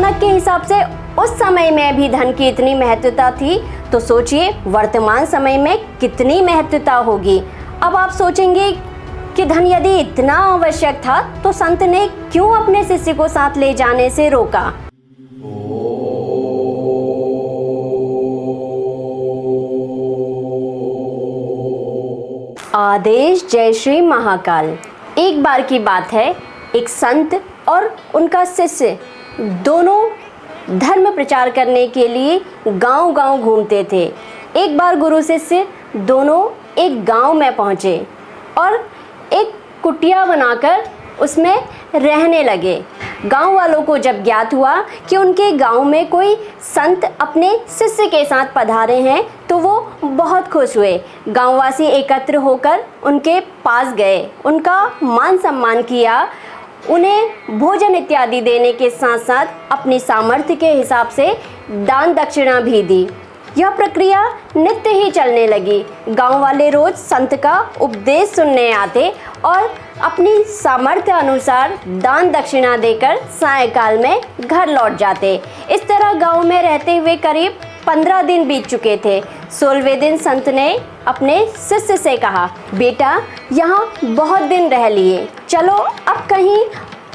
मानक के हिसाब से उस समय में भी धन की इतनी महत्वता थी, तो सोचिए वर्तमान समय में कितनी महत्वता होगी। अब आप सोचेंगे कि धन यदि इतना आवश्यक था तो संत ने क्यों अपने शिष्य को साथ ले जाने से रोका। आदेश जय श्री महाकाल। एक बार की बात है, एक संत और उनका शिष्य दोनों धर्म प्रचार करने के लिए गांव-गांव घूमते थे। एक बार गुरु शिष्य दोनों एक गांव में पहुंचे और एक कुटिया बनाकर उसमें रहने लगे। गांव वालों को जब ज्ञात हुआ कि उनके गांव में कोई संत अपने शिष्य के साथ पधारे हैं तो वो बहुत खुश हुए। गांववासी एकत्र होकर उनके पास गए, उनका मान सम्मान किया, उन्हें भोजन इत्यादि देने के साथ साथ अपनी सामर्थ्य के हिसाब से दान दक्षिणा भी दी। यह प्रक्रिया नित्य ही चलने लगी। गांव वाले रोज संत का उपदेश सुनने आते और अपनी सामर्थ्य अनुसार दान दक्षिणा देकर सायंकाल में घर लौट जाते। इस तरह गांव में रहते हुए करीब 15 दिन बीत चुके थे। 16वें दिन संत ने अपने शिष्य से कहा, बेटा यहाँ बहुत दिन रह लिए, चलो अब कहीं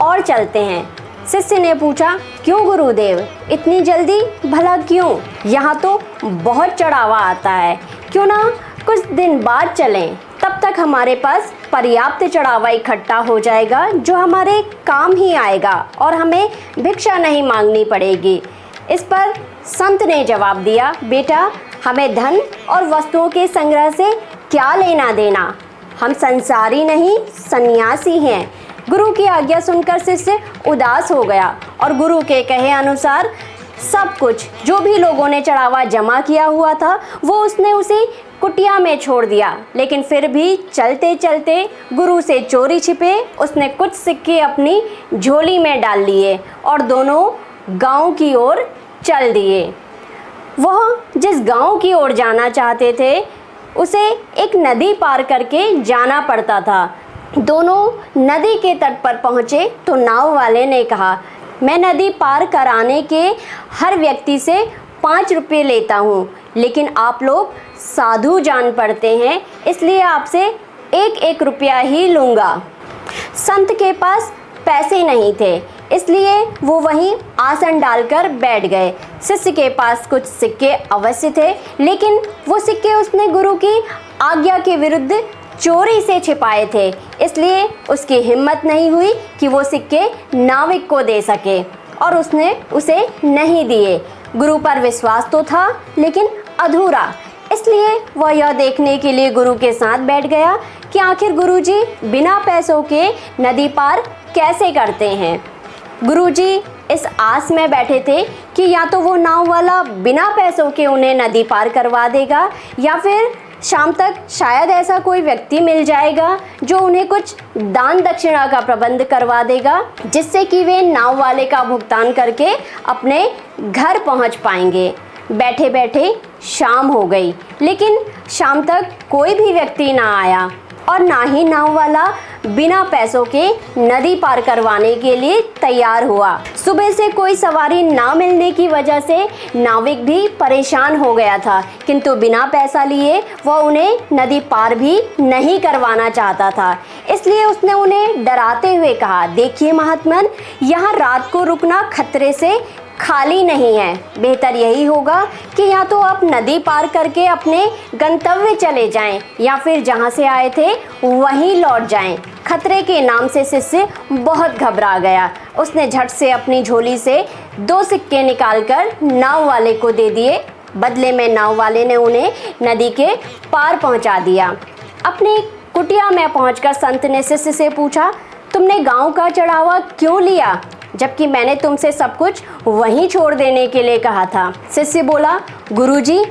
और चलते हैं। शिष्य ने पूछा, क्यों गुरुदेव, इतनी जल्दी, भला क्यों? यहाँ तो बहुत चढ़ावा आता है, क्यों ना कुछ दिन बाद चलें, तब तक हमारे पास पर्याप्त चढ़ावा इकट्ठा हो जाएगा जो हमारे काम ही आएगा और हमें भिक्षा नहीं मांगनी पड़ेगी। इस पर संत ने जवाब दिया, बेटा हमें धन और वस्तुओं के संग्रह से क्या लेना देना, हम संसारी नहीं सन्यासी हैं। गुरु की आज्ञा सुनकर शिष्य उदास हो गया और गुरु के कहे अनुसार सब कुछ जो भी लोगों ने चढ़ावा जमा किया हुआ था वो उसने उसी कुटिया में छोड़ दिया। लेकिन फिर भी चलते चलते गुरु से चोरी छिपे उसने कुछ सिक्के अपनी झोली में डाल लिए और दोनों गांव की ओर चल दिए। वह जिस गांव की ओर जाना चाहते थे उसे एक नदी पार करके जाना पड़ता था। दोनों नदी के तट पर पहुँचे तो नाव वाले ने कहा, मैं नदी पार कराने के हर व्यक्ति से 5 रुपये लेता हूँ, लेकिन आप लोग साधु जान पड़ते हैं इसलिए आपसे 1-1 रुपया ही लूँगा। संत के पास पैसे नहीं थे इसलिए वो वहीं आसन डालकर बैठ गए। शिष्य के पास कुछ सिक्के अवश्य थे, लेकिन वो सिक्के उसने गुरु की आज्ञा के विरुद्ध चोरी से छिपाए थे, इसलिए उसकी हिम्मत नहीं हुई कि वो सिक्के नाविक को दे सके और उसने उसे नहीं दिए। गुरु पर विश्वास तो था लेकिन अधूरा, इसलिए वह यह देखने के लिए गुरु के साथ बैठ गया कि आखिर गुरुजी बिना पैसों के नदी पार कैसे करते हैं। गुरुजी इस आस में बैठे थे कि या तो वो नाव वाला बिना पैसों के उन्हें नदी पार करवा देगा या फिर शाम तक शायद ऐसा कोई व्यक्ति मिल जाएगा जो उन्हें कुछ दान दक्षिणा का प्रबंध करवा देगा जिससे कि वे नाव वाले का भुगतान करके अपने घर पहुंच पाएंगे। बैठे बैठे शाम हो गई, लेकिन शाम तक कोई भी व्यक्ति ना आया और ना ही नाव वाला बिना पैसों के नदी पार करवाने के लिए तैयार हुआ। सुबह से कोई सवारी ना मिलने की वजह से नाविक भी परेशान हो गया था, किंतु बिना पैसा लिए वह उन्हें नदी पार भी नहीं करवाना चाहता था। इसलिए उसने उन्हें डराते हुए कहा, देखिए महात्मन, यहाँ रात को रुकना खतरे से खाली नहीं है। बेहतर यही होगा कि या तो आप नदी पार करके अपने गंतव्य चले जाएं या फिर जहां से आए थे वहीं लौट जाएं। खतरे के नाम से शिष्य बहुत घबरा गया। उसने झट से अपनी झोली से 2 सिक्के निकालकर नाव वाले को दे दिए। बदले में नाव वाले ने उन्हें नदी के पार पहुंचा दिया। अपनी कुटिया में पहुंचकर संत ने शिष्य से पूछा, तुमने गांव का चढ़ावा क्यों लिया, जबकि मैंने तुमसे सब कुछ वहीं छोड़ देने के लिए कहा था। शिष्य बोला, गुरुजी,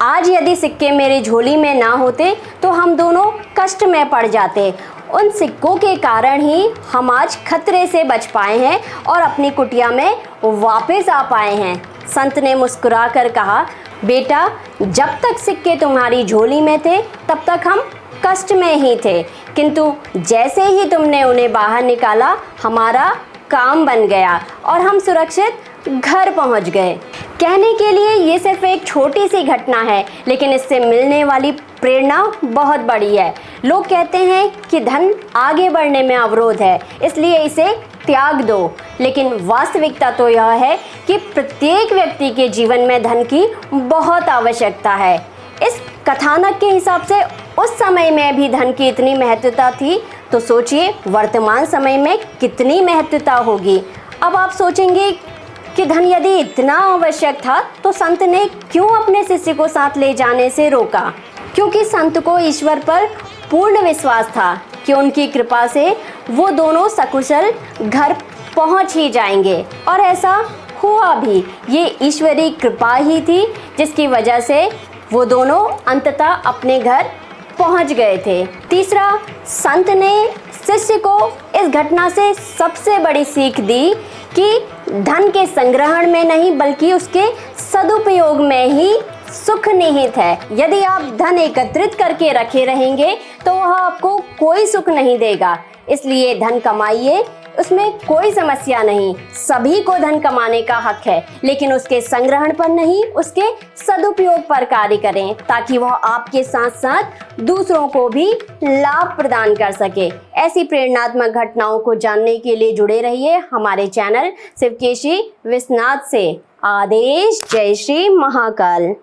आज यदि सिक्के मेरी झोली में ना होते तो हम दोनों कष्ट में पड़ जाते। उन सिक्कों के कारण ही हम आज खतरे से बच पाए हैं और अपनी कुटिया में वापस आ पाए हैं। संत ने मुस्कुरा कर कहा, बेटा, जब तक सिक्के तुम्हारी झोली में थे तब तक हम कष्ट में ही थे, किंतु जैसे ही तुमने उन्हें बाहर निकाला हमारा काम बन गया और हम सुरक्षित घर पहुंच गए। कहने के लिए ये सिर्फ एक छोटी सी घटना है, लेकिन इससे मिलने वाली प्रेरणा बहुत बड़ी है। लोग कहते हैं कि धन आगे बढ़ने में अवरोध है, इसलिए इसे त्याग दो, लेकिन वास्तविकता तो यह है कि प्रत्येक व्यक्ति के जीवन में धन की बहुत आवश्यकता है। इस कथानक के हिसाब से उस समय में भी धन की इतनी महत्वता थी, तो सोचिए वर्तमान समय में कितनी महत्वता होगी। अब आप सोचेंगे कि धन यदि इतना आवश्यक था तो संत ने क्यों अपने शिष्य को साथ ले जाने से रोका? क्योंकि संत को ईश्वर पर पूर्ण विश्वास था कि उनकी कृपा से वो दोनों सकुशल घर पहुंच ही जाएंगे, और ऐसा हुआ भी। ये ईश्वरीय कृपा ही थी जिसकी वजह से वो दोनों अंततः अपने घर पहुंच गए थे। तीसरा, संत ने शिष्य को इस घटना से सबसे बड़ी सीख दी कि धन के संग्रहण में नहीं बल्कि उसके सदुपयोग में ही सुख निहित है। यदि आप धन एकत्रित करके रखे रहेंगे तो वह आपको कोई सुख नहीं देगा। इसलिए धन कमाइए, उसमें कोई समस्या नहीं। सभी को धन कमाने का हक है, लेकिन उसके संग्रहण पर नहीं, उसके सदुपयोग पर कार्य करें, ताकि वह आपके साथ साथ दूसरों को भी लाभ प्रदान कर सके। ऐसी प्रेरणात्मक घटनाओं को जानने के लिए जुड़े रहिए हमारे चैनल शिवकेशी विश्वनाथ से। आदेश। जय श्री महाकाल।